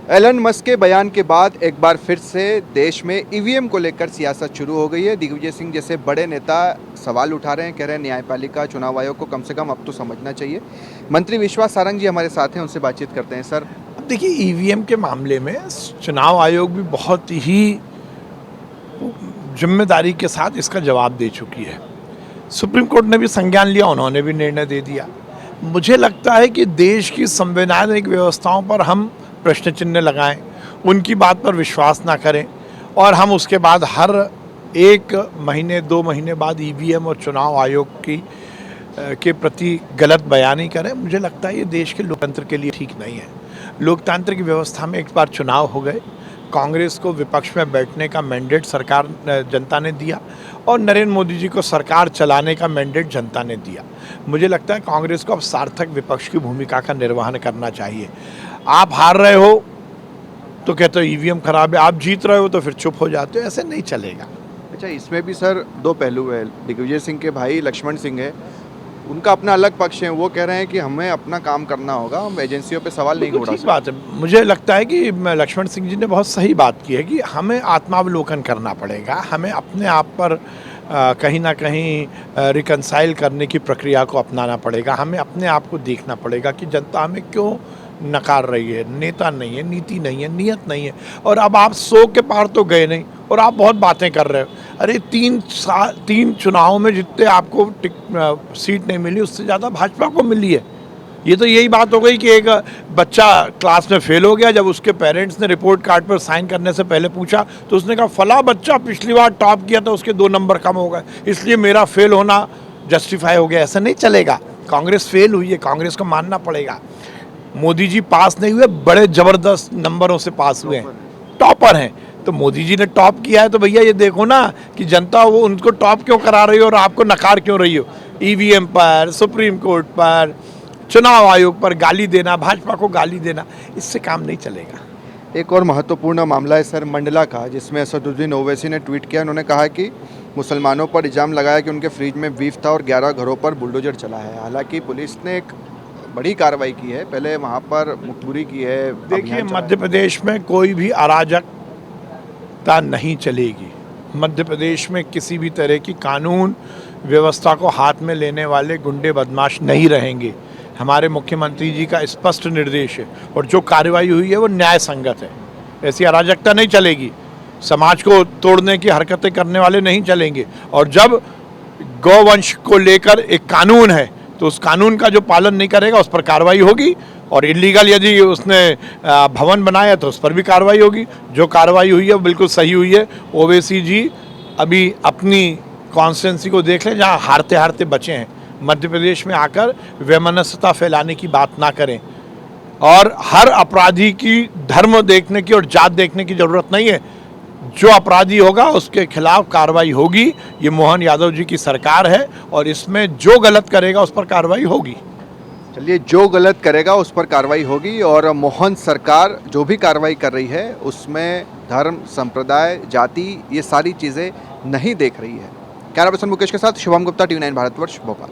Elon Musk के बयान के बाद एक बार फिर से देश में ईवीएम को लेकर सियासत शुरू हो गई है। दिग्विजय सिंह जैसे बड़े नेता सवाल उठा रहे हैं, कह रहे हैं न्यायपालिका चुनाव आयोग को कम से कम अब तो समझना चाहिए। मंत्री विश्वास सारंग जी हमारे साथ हैं, उनसे बातचीत करते हैं। सर, अब देखिए, ईवीएम के मामले में चुनाव आयोग भी बहुत ही जिम्मेदारी के साथ इसका जवाब दे चुकी है। सुप्रीम कोर्ट ने भी संज्ञान लिया, उन्होंने भी निर्णय दे दिया। मुझे लगता है कि देश की संवैधानिक व्यवस्थाओं पर हम प्रश्न चिन्ह लगाएं, उनकी बात पर विश्वास ना करें और हम उसके बाद हर एक महीने 2 महीने बाद ईवीएम और चुनाव आयोग के प्रति गलत बयानी करें। मुझे लगता है ये देश के लोकतंत्र के लिए ठीक नहीं है। लोकतांत्रिक व्यवस्था में एक बार चुनाव हो गए, कांग्रेस को विपक्ष में बैठने का मैंडेट जनता ने दिया और नरेंद्र मोदी जी को सरकार चलाने का मैंडेट जनता ने दिया। मुझे लगता है कांग्रेस को अब सार्थक विपक्ष की भूमिका का निर्वहन करना चाहिए। आप हार रहे हो तो कहते हो ईवीएम खराब है, आप जीत रहे हो तो फिर चुप हो जाते हो, ऐसे नहीं चलेगा। अच्छा, इसमें भी सर 2 पहलू है। दिग्विजय सिंह के भाई लक्ष्मण सिंह है, उनका अपना अलग पक्ष है। वो कह रहे हैं कि हमें अपना काम करना होगा, हम एजेंसियों पे सवाल नहीं उठा ठीक बात है। मुझे लगता है कि लक्ष्मण सिंह जी ने बहुत सही बात की है कि हमें आत्मावलोकन करना पड़ेगा, हमें अपने आप पर कहीं ना कहीं रिकंसाइल करने की प्रक्रिया को अपनाना पड़ेगा। हमें अपने आप को देखना पड़ेगा कि जनता हमें क्यों नकार रही है। नेता नहीं है, नीति नहीं है, नियत नहीं है। और अब आप 100 के पार तो गए नहीं और आप बहुत बातें कर रहे हो। अरे 3 चुनाव में जितने आपको सीट नहीं मिली, उससे ज़्यादा भाजपा को मिली है। ये तो यही बात हो गई कि एक बच्चा क्लास में फेल हो गया, जब उसके पेरेंट्स ने रिपोर्ट कार्ड पर साइन करने से पहले पूछा तो उसने कहा फला बच्चा पिछली बार टॉप किया था, उसके 2 नंबर कम हो गए, इसलिए मेरा फेल होना जस्टिफाई हो गया। ऐसा नहीं चलेगा। कांग्रेस फेल हुई है, कांग्रेस को मानना पड़ेगा। मोदी जी पास नहीं हुए, बड़े ज़बरदस्त नंबरों से पास हुए हैं, टॉपर हैं। तो मोदी जी ने टॉप किया है तो भैया ये देखो ना कि जनता वो उनको टॉप क्यों करा रही हो और आपको नकार क्यों रही हो। ईवीएम पर, सुप्रीम कोर्ट पर, चुनाव आयोग पर गाली देना, भाजपा को गाली देना, इससे काम नहीं चलेगा। एक और महत्वपूर्ण मामला है सर मंडला का, जिसमें असदुद्दीन ओवैसी ने ट्वीट किया। उन्होंने कहा कि मुसलमानों पर इल्ज़ाम लगाया कि उनके फ्रिज में बीफ था और 11 घरों पर बुलडोजर चला है। हालांकि पुलिस ने एक बड़ी कार्रवाई की है, पहले वहाँ पर मुखबरी की है। देखिए, मध्य प्रदेश में कोई भी अराजकता नहीं चलेगी। मध्य प्रदेश में किसी भी तरह की कानून व्यवस्था को हाथ में लेने वाले गुंडे बदमाश नहीं रहेंगे। हमारे मुख्यमंत्री जी का स्पष्ट निर्देश है और जो कार्रवाई हुई है वो न्याय संगत है। ऐसी अराजकता नहीं चलेगी। समाज को तोड़ने की हरकतें करने वाले नहीं चलेंगे। और जब गौवंश को लेकर एक कानून है तो उस कानून का जो पालन नहीं करेगा उस पर कार्रवाई होगी। और इलीगल यदि उसने भवन बनाया तो उस पर भी कार्रवाई होगी। जो कार्रवाई हुई है वो बिल्कुल सही हुई है। ओवैसी जी अभी अपनी कॉन्स्टिट्यूंसी को देख लें, जहाँ हारते हारते बचे हैं। मध्य प्रदेश में आकर वैमनस्यता फैलाने की बात ना करें। और हर अपराधी की धर्म देखने की और जात देखने की ज़रूरत नहीं है। जो अपराधी होगा उसके खिलाफ कार्रवाई होगी। ये मोहन यादव जी की सरकार है और इसमें जो गलत करेगा उस पर कार्रवाई होगी। चलिए, जो गलत करेगा उस पर कार्रवाई होगी। और मोहन सरकार जो भी कार्रवाई कर रही है उसमें धर्म, संप्रदाय, जाति, ये सारी चीज़ें नहीं देख रही है। कैमरा पर्सन मुकेश के साथ शुभम गुप्ता, TV9 भारतवर्ष, भोपाल।